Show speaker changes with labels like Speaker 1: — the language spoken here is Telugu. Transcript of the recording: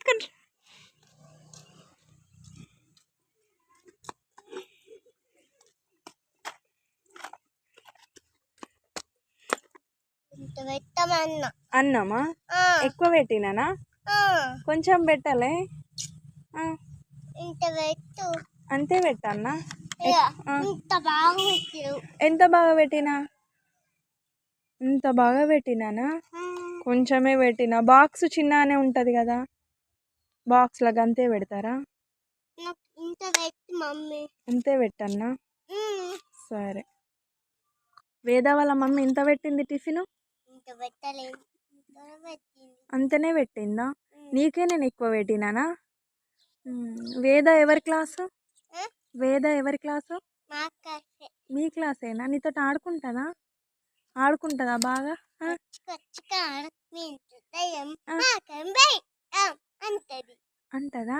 Speaker 1: పట్టుకోండి. అన్నమా ఎక్కువ పెట్టినానా? కొంచెం పెట్టాలే. అంతే పెట్టన్నా? ఎంత బాగా పెట్టినా? ఇంత బాగా పెట్టినానా? కొంచెమే పెట్టినా. బాక్స్ చిన్ననే ఉంటది కదా, బాక్స్ లాగా అంతే పెడతారా? అంతే పెట్టన్నా? సరే. వేద వాళ్ళ మమ్మీ ఇంత పెట్టింది టిఫిన్? అంతనే పెట్టిందా? నీకే నేను ఎక్కువ పెట్టినానా? వేద ఎవరి క్లాసు? వేద ఎవరి క్లాసు? మీ క్లాసేనా? నీతో ఆడుకుంటుందా? ఆడుకుంటుందా బాగా? అంటదా?